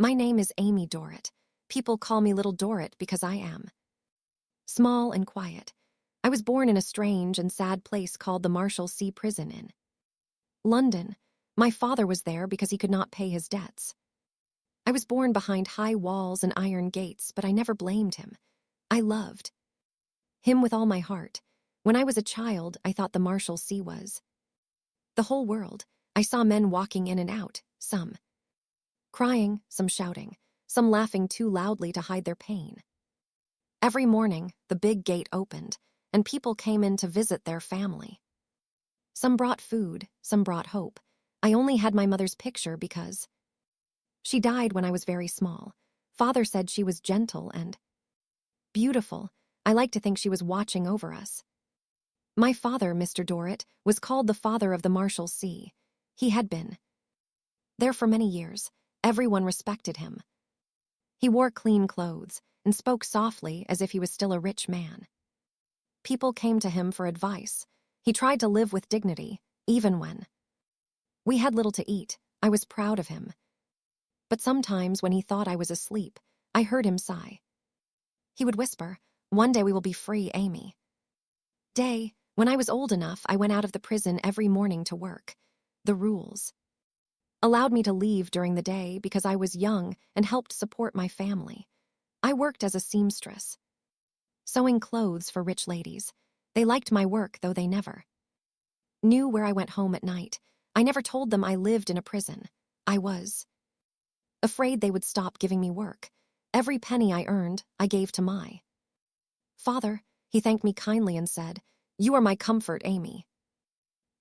My name is Amy Dorrit. People call me Little Dorrit because I am small and quiet. I was born in a strange and sad place called the Marshalsea Prison in London. My father was there because he could not pay his debts. I was born behind high walls and iron gates, but I never blamed him. I loved him with all my heart. When I was a child, I thought the Marshalsea was the whole world. I saw men walking in and out, some crying, some shouting, some laughing too loudly to hide their pain. Every morning, the big gate opened, and people came in to visit their family. Some brought food, some brought hope. I only had my mother's picture because she died when I was very small. Father said she was gentle and beautiful. I like to think she was watching over us. My father, Mr. Dorrit, was called the father of the Marshalsea. He had been there for many years. Everyone respected him. He wore clean clothes and spoke softly as if he was still a rich man. People came to him for advice. He tried to live with dignity, even when we had little to eat. I was proud of him. But sometimes when he thought I was asleep, I heard him sigh. He would whisper, "One day we will be free, Amy." When I was old enough, I went out of the prison every morning to work. The rules allowed me to leave during the day because I was young and helped support my family. I worked as a seamstress, sewing clothes for rich ladies. They liked my work, though they never knew where I went home at night. I never told them I lived in a prison. I was afraid they would stop giving me work. Every penny I earned, I gave to my father. He thanked me kindly and said, "You are my comfort, Amy."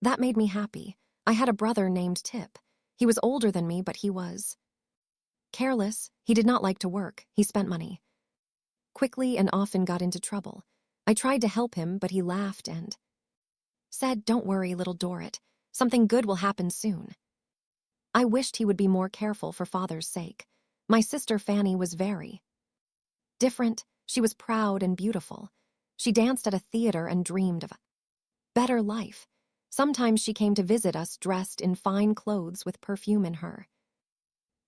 That made me happy. I had a brother named Tip. He was older than me, but he was careless. He did not like to work. He spent money quickly and often got into trouble. I tried to help him, but he laughed and said, "Don't worry, little Dorrit. Something good will happen soon." I wished he would be more careful for Father's sake. My sister Fanny was very different. She was proud and beautiful. She danced at a theater and dreamed of a better life. Sometimes she came to visit us dressed in fine clothes with perfume in her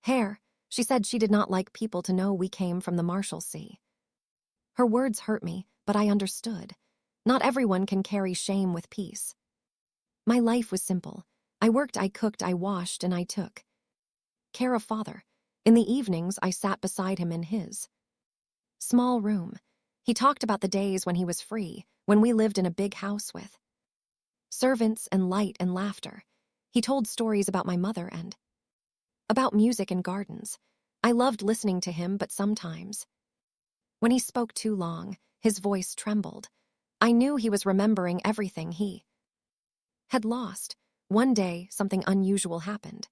hair. She said she did not like people to know we came from the Marshalsea. Her words hurt me, but I understood. Not everyone can carry shame with peace. My life was simple. I worked, I cooked, I washed, and I took care of Father. In the evenings, I sat beside him in his small room. He talked about the days when he was free, when we lived in a big house with servants and light and laughter. He told stories about my mother and about music and gardens. I loved listening to him, but sometimes, when he spoke too long, his voice trembled. I knew he was remembering everything he had lost. One day, something unusual happened.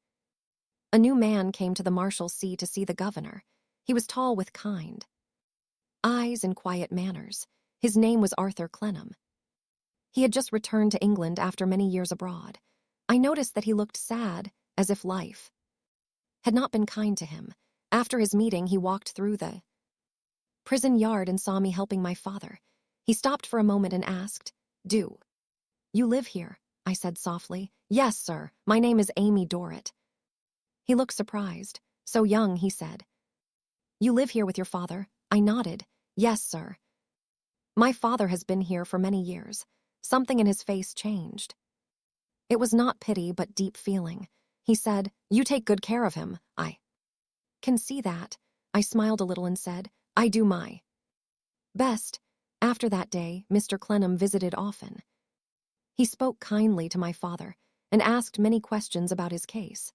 A new man came to the Marshalsea to see the governor. He was tall with kind eyes and quiet manners. His name was Arthur Clenham. He had just returned to England after many years abroad. I noticed that he looked sad, as if life had not been kind to him. After his meeting, he walked through the prison yard and saw me helping my father. He stopped for a moment and asked, "Do you live here?" I said softly, "Yes, sir. My name is Amy Dorrit." He looked surprised. "So young," he said. "You live here with your father?" I nodded. "Yes, sir. My father has been here for many years." Something in his face changed. It was not pity, but deep feeling. He said, "You take good care of him." "I can see that." I smiled a little and said, "I do my best." After that day, Mr. Clenham visited often. He spoke kindly to my father and asked many questions about his case.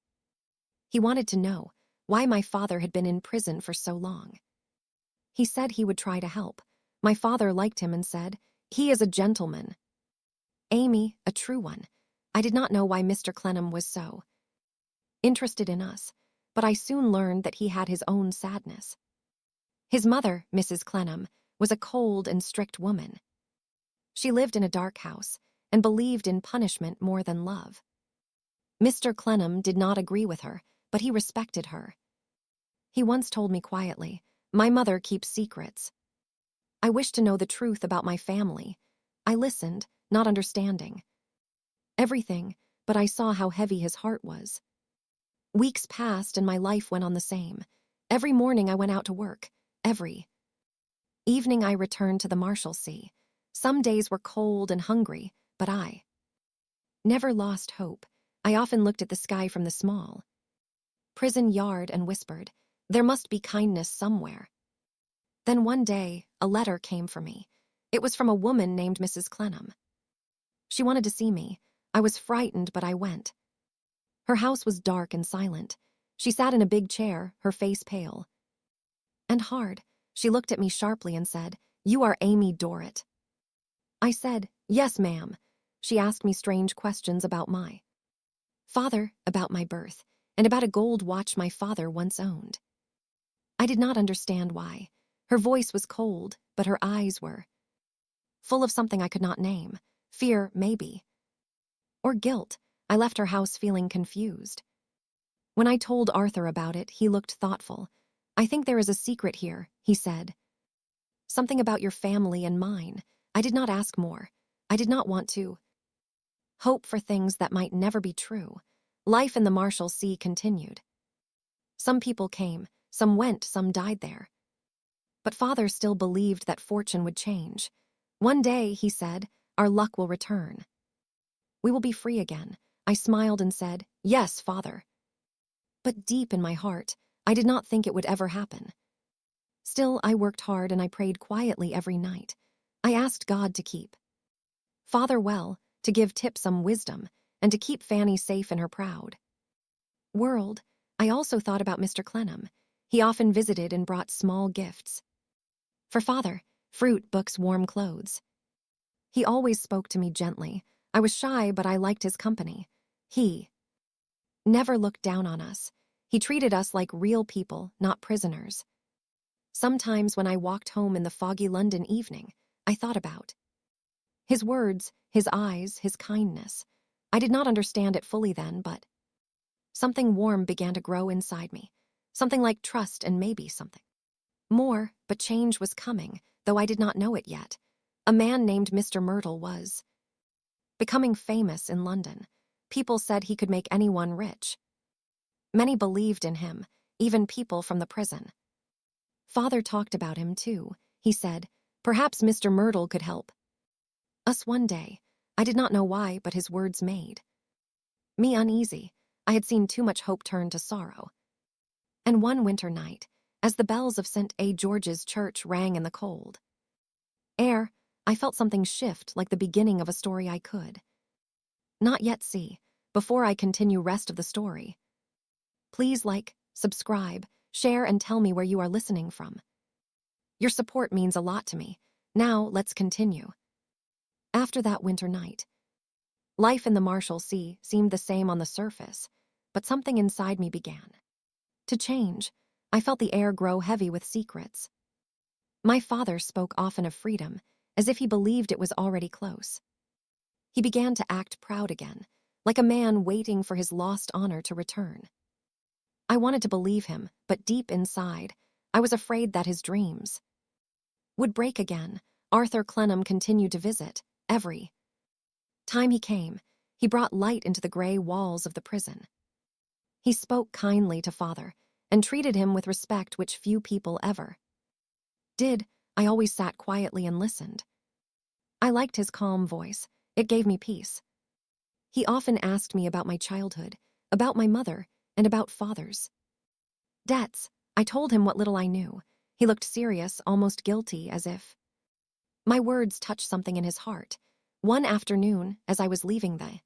He wanted to know why my father had been in prison for so long. He said he would try to help. My father liked him and said, "He is a gentleman, Amy, a true one." I did not know why Mr. Clenham was so interested in us, but I soon learned that he had his own sadness. His mother, Mrs. Clenham, was a cold and strict woman. She lived in a dark house and believed in punishment more than love. Mr. Clenham did not agree with her, but he respected her. He once told me quietly, "My mother keeps secrets." I wished to know the truth about my family. I listened, not understanding everything, but I saw how heavy his heart was. Weeks passed and my life went on the same. Every morning I went out to work. Every evening I returned to the Marshalsea. Some days were cold and hungry, but I never lost hope. I often looked at the sky from the small prison yard and whispered, there must be kindness somewhere. Then one day, a letter came for me. It was from a woman named Mrs. Clennam. She wanted to see me. I was frightened, but I went. Her house was dark and silent. She sat in a big chair, her face pale and hard. She looked at me sharply and said, "You are Amy Dorrit." I said, "Yes, ma'am." She asked me strange questions about my father, about my birth, and about a gold watch my father once owned. I did not understand why. Her voice was cold, but her eyes were full of something I could not name. Fear, maybe. Or guilt. I left her house feeling confused. When I told Arthur about it, he looked thoughtful. "I think there is a secret here," he said. "Something about your family and mine." I did not ask more. I did not want to hope for things that might never be true. Life in the Marshalsea continued. Some people came, some went, some died there. But Father still believed that fortune would change. One day, he said, our luck will return. We will be free again. I smiled and said, "Yes, Father." But deep in my heart, I did not think it would ever happen. Still, I worked hard and I prayed quietly every night. I asked God to keep Father well, to give Tip some wisdom, and to keep Fanny safe in her proud world. I also thought about Mr. Clennam. He often visited and brought small gifts. For Father, fruit, books, warm clothes. He always spoke to me gently. I was shy, but I liked his company. He never looked down on us. He treated us like real people, not prisoners. Sometimes when I walked home in the foggy London evening, I thought about his words, his eyes, his kindness. I did not understand it fully then, but something warm began to grow inside me. Something like trust and maybe something more, but change was coming, though I did not know it yet. A man named Mr. Myrtle was becoming famous in London. People said he could make anyone rich. Many believed in him, even people from the prison. Father talked about him too. He said, "Perhaps Mr. Myrtle could help us one day." I did not know why, but his words made me uneasy. I had seen too much hope turn to sorrow. And one winter night, as the bells of St. George's Church rang in the cold air, I felt something shift, like the beginning of a story I could not yet see. Before I continue rest of the story, please like, subscribe, share, and tell me where you are listening from. Your support means a lot to me. Now, let's continue. After that winter night, life in the Marshalsea seemed the same on the surface, but something inside me began to change. I felt the air grow heavy with secrets. My father spoke often of freedom, as if he believed it was already close. He began to act proud again, like a man waiting for his lost honor to return. I wanted to believe him, but deep inside, I was afraid that his dreams would break again. Arthur Clennam continued to visit. Every time he came, he brought light into the gray walls of the prison. He spoke kindly to Father and treated him with respect which few people ever did. I always sat quietly and listened. I liked his calm voice. It gave me peace. He often asked me about my childhood, about my mother, and about Father's debts. I told him what little I knew. He looked serious, almost guilty, as if my words touched something in his heart. One afternoon, as I was leaving the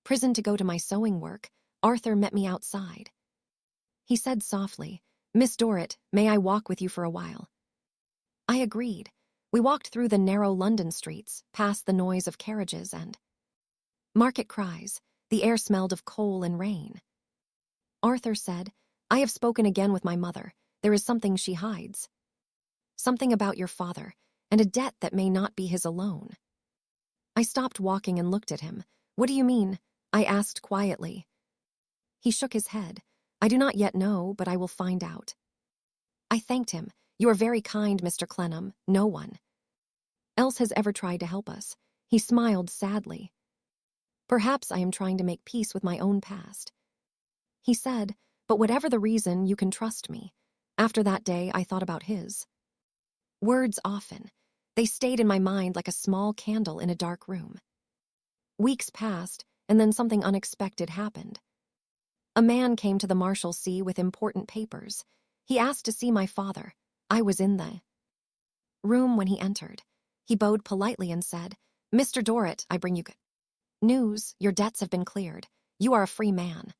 prison to go to my sewing work, Arthur met me outside. He said softly, "Miss Dorrit, may I walk with you for a while?" I agreed. We walked through the narrow London streets, past the noise of carriages and market cries. The air smelled of coal and rain. Arthur said, "I have spoken again with my mother. There is something she hides. Something about your father, and a debt that may not be his alone." I stopped walking and looked at him. "What do you mean?" I asked quietly. He shook his head. "I do not yet know, but I will find out." I thanked him. "You are very kind, Mr. Clennam. No one else has ever tried to help us." He smiled sadly. "Perhaps I am trying to make peace with my own past." He said, "But whatever the reason, you can trust me. After that day, I thought about his words often. They stayed in my mind like a small candle in a dark room. Weeks passed, and then something unexpected happened. A man came to the Marshalsea with important papers. He asked to see my father. I was in the room when he entered. He bowed politely and said, "Mr. Dorrit, I bring you good news. Your debts have been cleared. You are a free man."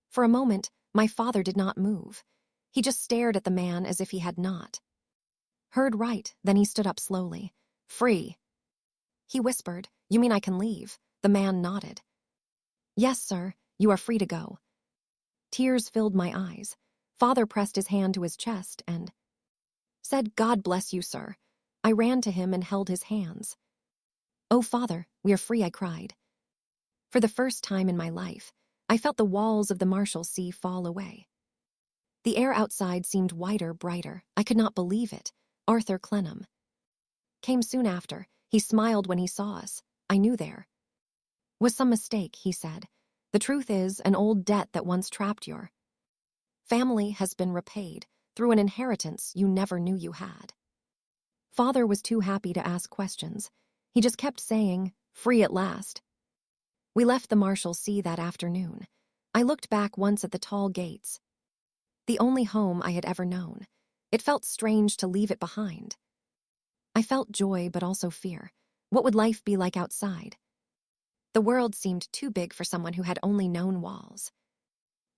For a moment, my father did not move. He just stared at the man as if he had not heard right. Then he stood up slowly. "Free?" he whispered. "You mean I can leave?" The man nodded. "Yes, sir, you are free to go." Tears filled my eyes. Father pressed his hand to his chest and said, "God bless you, sir." I ran to him and held his hands. "Oh, Father, we are free," I cried. For the first time in my life, I felt the walls of the Marshalsea fall away. The air outside seemed wider, brighter. I could not believe it. Arthur Clenham came soon after. He smiled when he saw us. I knew there was some mistake, he said. "The truth is, an old debt that once trapped your family has been repaid through an inheritance you never knew you had." Father was too happy to ask questions. He just kept saying, "Free at last." We left the Marshalsea that afternoon. I looked back once at the tall gates, the only home I had ever known. It felt strange to leave it behind. I felt joy but also fear. What would life be like outside? The world seemed too big for someone who had only known walls.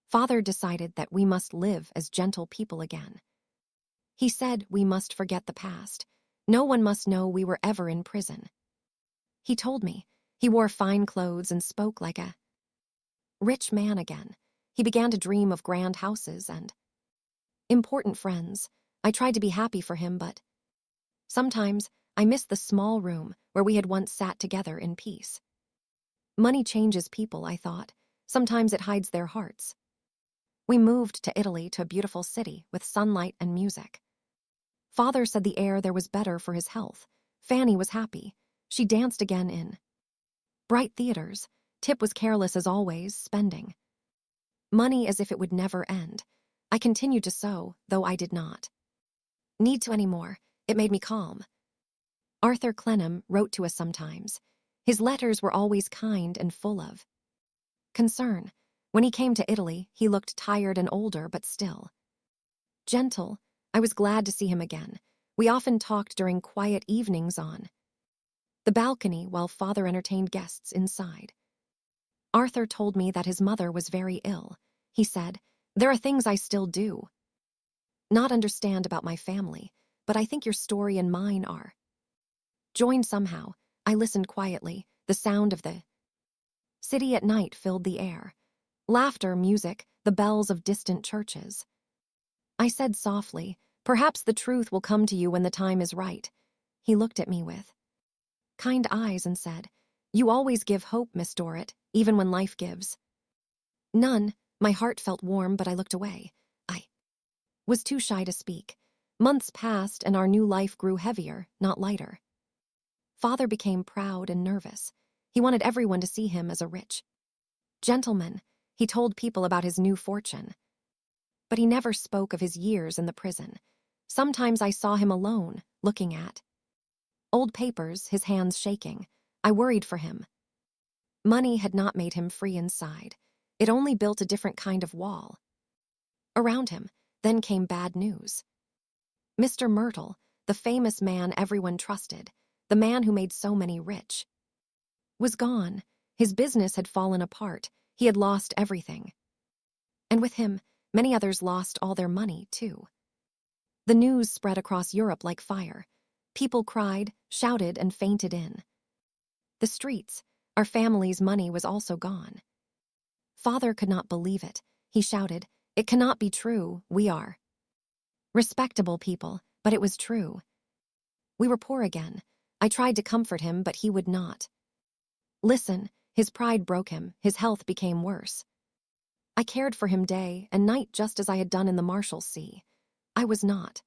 Father decided that we must live as gentle people again. He said we must forget the past. No one must know we were ever in prison. He told me. He wore fine clothes and spoke like a rich man again. He began to dream of grand houses and important friends. I tried to be happy for him, but sometimes I missed the small room where we had once sat together in peace. Money changes people, I thought. Sometimes it hides their hearts. We moved to Italy, to a beautiful city with sunlight and music. Father said the air there was better for his health. Fanny was happy. She danced again in bright theaters. Tip was careless as always, spending money as if it would never end. I continued to sew, though I did not need to anymore. It made me calm. Arthur Clenham wrote to us sometimes. His letters were always kind and full of concern. When he came to Italy, he looked tired and older, but still gentle. I was glad to see him again. We often talked during quiet evenings on the balcony while Father entertained guests inside. Arthur told me that his mother was very ill. He said, "There are things I still do not understand about my family, but I think your story and mine are joined somehow." I listened quietly. The sound of the city at night filled the air. Laughter, music, the bells of distant churches. I said softly, "Perhaps the truth will come to you when the time is right." He looked at me with kind eyes and said, "You always give hope, Miss Dorrit, even when life gives none." My heart felt warm, but I looked away. I was too shy to speak. Months passed, and our new life grew heavier, not lighter. Father became proud and nervous. He wanted everyone to see him as a rich gentleman. He told people about his new fortune. But he never spoke of his years in the prison. Sometimes I saw him alone, looking at old papers, his hands shaking. I worried for him. Money had not made him free inside. It only built a different kind of wall around him. Then came bad news. Mr. Myrtle, the famous man everyone trusted, the man who made so many rich, was gone. His business had fallen apart. He had lost everything. And with him, many others lost all their money, too. The news spread across Europe like fire. People cried, shouted, and fainted in the streets. Our family's money was also gone. Father could not believe it. He shouted, "It cannot be true. We are respectable people," but it was true. We were poor again. I tried to comfort him, but he would not listen. His pride broke him. His health became worse. I cared for him day and night just as I had done in the Marshalsea. I was not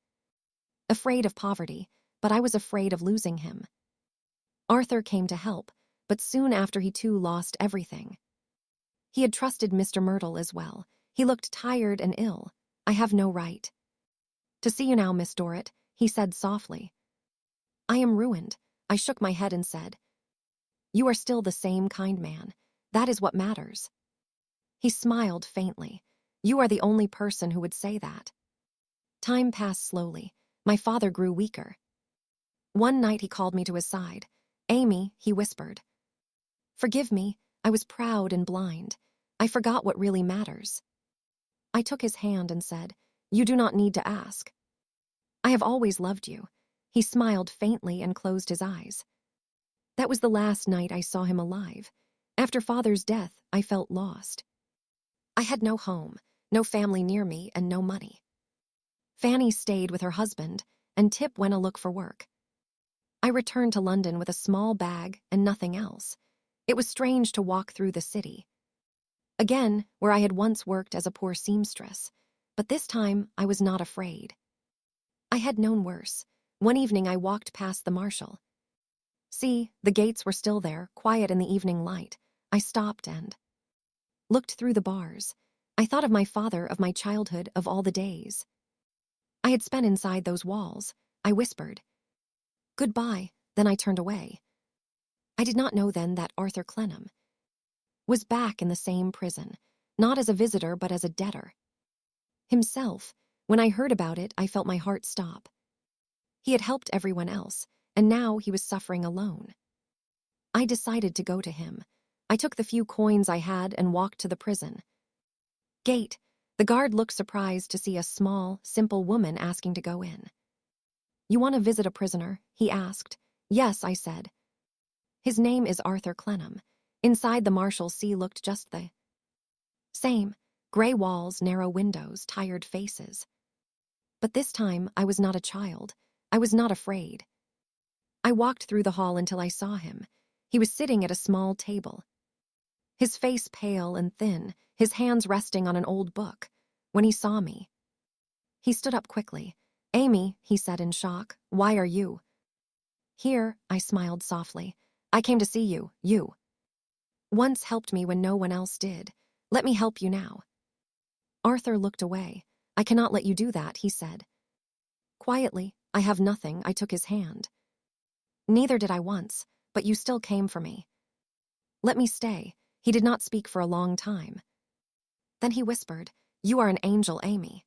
afraid of poverty, but I was afraid of losing him. Arthur came to help, but soon after he too lost everything. He had trusted Mr. Myrtle as well. He looked tired and ill. "I have no right "To see you now, Miss Dorrit," he said softly. "I am ruined." I shook my head and said, "You are still the same kind man. That is what matters." He smiled faintly. "You are the only person who would say that." Time passed slowly. My father grew weaker. One night he called me to his side. "Amy," he whispered. "Forgive me. I was proud and blind. I forgot what really matters." I took his hand and said, "You do not need to ask. I have always loved you." He smiled faintly and closed his eyes. That was the last night I saw him alive. After Father's death, I felt lost. I had no home, no family near me, and no money. Fanny stayed with her husband, and Tip went to look for work. I returned to London with a small bag and nothing else. It was strange to walk through the city. Again, where I had once worked as a poor seamstress, but this time I was not afraid. I had known worse. One evening I walked past the Marshal. See, the gates were still there, quiet in the evening light. I stopped and looked through the bars. I thought of my father, of my childhood, of all the days I had spent inside those walls. I whispered, "Goodbye," then I turned away. I did not know then that Arthur Clennam was back in the same prison, not as a visitor but as a debtor. Himself, when I heard about it, I felt my heart stop. He had helped everyone else, and now he was suffering alone. I decided to go to him. I took the few coins I had and walked to the prison gate. The guard looked surprised to see a small, simple woman asking to go in. "You want to visit a prisoner?" he asked. "Yes," I said. "His name is Arthur Clennam." Inside, the Marshalsea looked just the same. Gray walls, narrow windows, tired faces. But this time, I was not a child. I was not afraid. I walked through the hall until I saw him. He was sitting at a small table. His face pale and thin, his hands resting on an old book. When he saw me, he stood up quickly. "Amy," he said in shock, "why are you here?" I smiled softly. "I came to see you. You once helped me when no one else did. Let me help you now." Arthur looked away. "I cannot let you do that," he said. Quietly, "I have nothing." I took his hand. "Neither did I once, but you still came for me. Let me stay." He did not speak for a long time. Then he whispered, "You are an angel, Amy."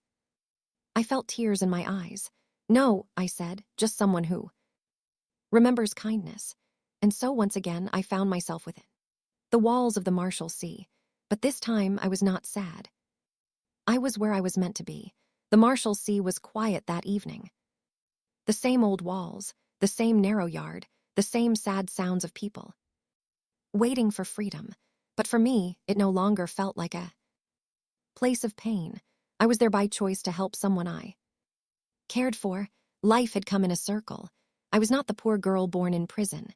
I felt tears in my eyes. "No," I said, "just someone who remembers kindness." And so once again I found myself within the walls of the Marshalsea, but this time I was not sad. I was where I was meant to be. The Marshalsea was quiet that evening. The same old walls, the same narrow yard, the same sad sounds of people waiting for freedom. But for me, it no longer felt like a place of pain. I was there by choice to help someone I cared for. Life had come in a circle. I was not the poor girl born in prison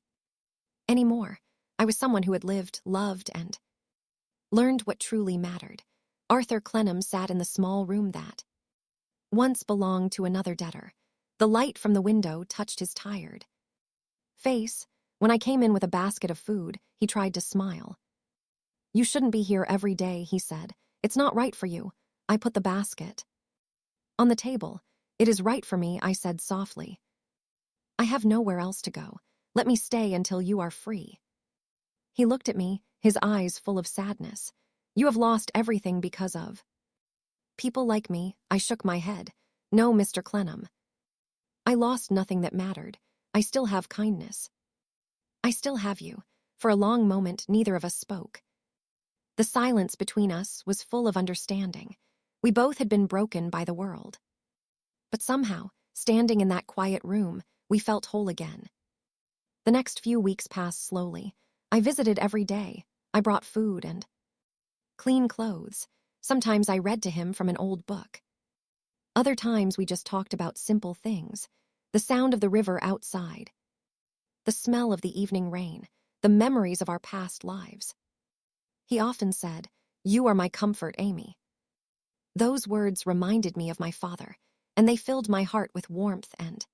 anymore. I was someone who had lived, loved, and learned what truly mattered. Arthur Clennam sat in the small room that once belonged to another debtor. The light from the window touched his tired face. When I came in with a basket of food, he tried to smile. "You shouldn't be here every day," he said. "It's not right for you." I put the basket on the table. "It is right for me," I said softly. "I have nowhere else to go. Let me stay until you are free." He looked at me, his eyes full of sadness. "You have lost everything because of people like me." I shook my head. "No, Mr. Clennam. I lost nothing that mattered. I still have kindness. I still have you." For a long moment, neither of us spoke. The silence between us was full of understanding. We both had been broken by the world. But somehow, standing in that quiet room, we felt whole again. The next few weeks passed slowly. I visited every day. I brought food and clean clothes. Sometimes I read to him from an old book. Other times we just talked about simple things. The sound of the river outside. The smell of the evening rain. The memories of our past lives. He often said, "You are my comfort, Amy." Those words reminded me of my father, and they filled my heart with warmth and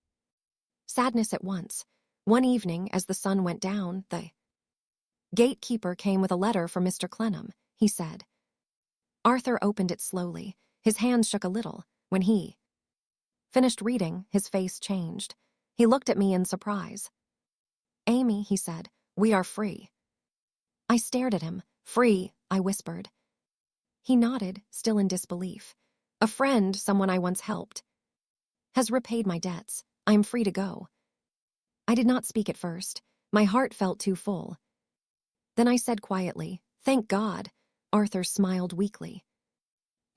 sadness at once. One evening, as the sun went down, the gatekeeper came with a letter for Mr. Clennam, he said. Arthur opened it slowly. His hands shook a little. When he Finished reading, his face changed. He looked at me in surprise. "Amy," he said, "we are free." I stared at him. "Free," I whispered. He nodded, still in disbelief. "A friend, someone I once helped, has repaid my debts. I am free to go." I did not speak at first. My heart felt too full. Then I said quietly, "Thank God." Arthur smiled weakly.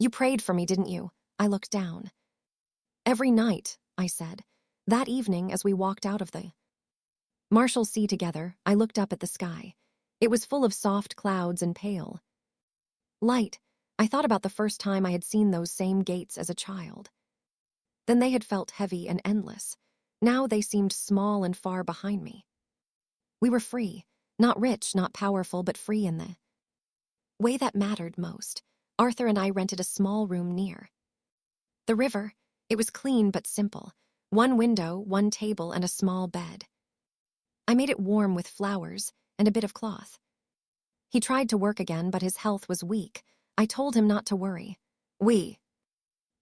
"You prayed for me, didn't you?" I looked down. "Every night," I said. That evening, as we walked out of the Marshalsea together, I looked up at the sky. It was full of soft clouds and pale light. I thought about the first time I had seen those same gates as a child. Then they had felt heavy and endless. Now they seemed small and far behind me. We were free, not rich, not powerful, but free in the way that mattered most. Arthur and I rented a small room near the river. It was clean but simple. One window, one table, and a small bed. I made it warm with flowers and a bit of cloth. He tried to work again, but his health was weak. I told him not to worry. "We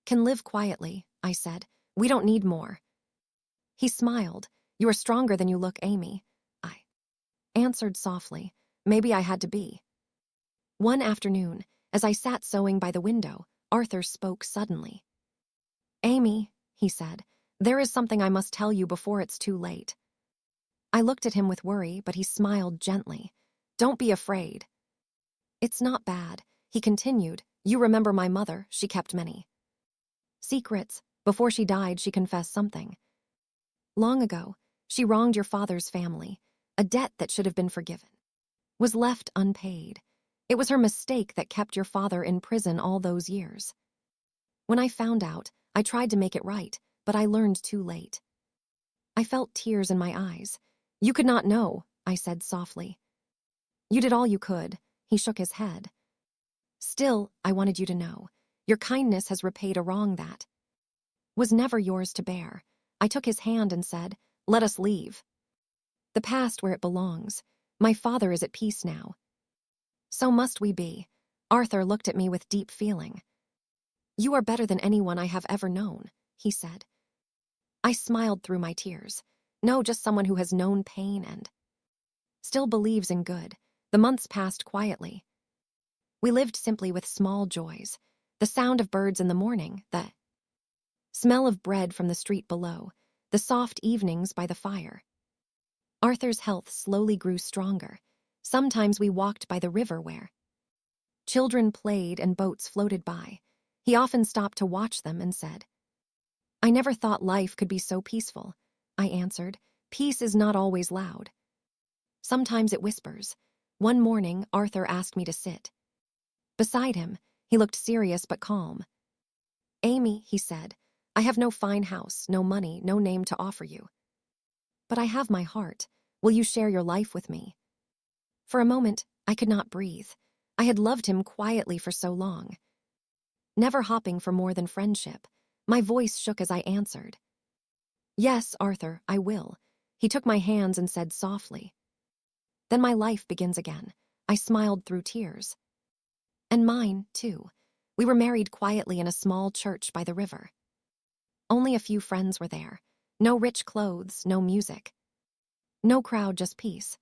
can live quietly," I said. "We don't need more." He smiled. "You are stronger than you look, Amy." I answered softly. Maybe I had to be. One afternoon, as I sat sewing by the window, Arthur spoke suddenly. "Amy," he said, "there is something I must tell you before it's too late." I looked at him with worry, but he smiled gently. "Don't be afraid." "It's not bad," he continued. "You remember my mother, she kept many secrets. Before she died, she confessed something. Long ago, she wronged your father's family. A debt that should have been forgiven was left unpaid. It was her mistake that kept your father in prison all those years. When I found out, I tried to make it right, but I learned too late." I felt tears in my eyes. "You could not know," I said softly. "You did all you could." He shook his head. "Still, I wanted you to know. Your kindness has repaid a wrong that was never yours to bear." I took his hand and said, "Let us leave the past where it belongs. My father is at peace now. So must we be." Arthur looked at me with deep feeling. "You are better than anyone I have ever known," he said. I smiled through my tears. "No, just someone who has known pain and still believes in good." The months passed quietly. We lived simply with small joys. The sound of birds in the morning, the smell of bread from the street below, the soft evenings by the fire. Arthur's health slowly grew stronger. Sometimes we walked by the river where children played and boats floated by. He often stopped to watch them and said, "I never thought life could be so peaceful." I answered, "Peace is not always loud. Sometimes it whispers." One morning, Arthur asked me to sit beside him. He looked serious but calm. "Amy," he said, "I have no fine house, no money, no name to offer you. But I have my heart. Will you share your life with me?" For a moment, I could not breathe. I had loved him quietly for so long, never hopping for more than friendship. My voice shook as I answered, "Yes, Arthur, I will." He took my hands and said softly, "Then my life begins again." I smiled through tears. "And mine, too." We were married quietly in a small church by the river. Only a few friends were there. No rich clothes, no music. No crowd, just peace.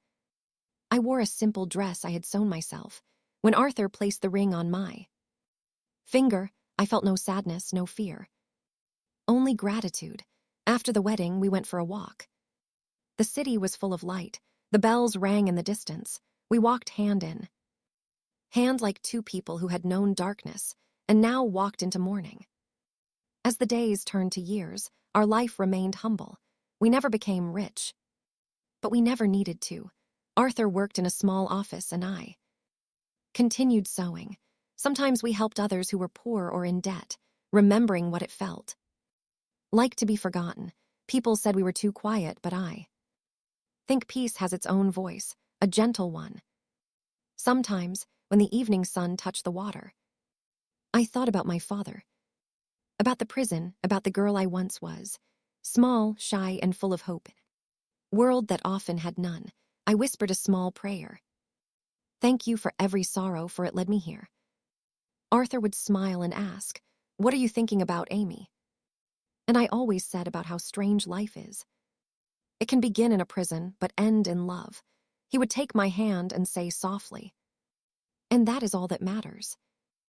I wore a simple dress I had sewn myself. When Arthur placed the ring on my finger, I felt no sadness, no fear. Only gratitude. After the wedding, we went for a walk. The city was full of light. The bells rang in the distance. We walked hand in hand like two people who had known darkness and now walked into morning. As the days turned to years, our life remained humble. We never became rich, but we never needed to. Arthur worked in a small office and I continued sewing. Sometimes we helped others who were poor or in debt, remembering what it felt like to be forgotten. People said we were too quiet, but I think peace has its own voice, a gentle one. Sometimes, when the evening sun touched the water, I thought about my father, about the prison, about the girl I once was, small, shy, and full of hope. World that often had none. I whispered a small prayer. "Thank you for every sorrow, for it led me here." Arthur would smile and ask, "What are you thinking about, Amy?" And I always said about how strange life is. It can begin in a prison, but end in love. He would take my hand and say softly, "And that is all that matters."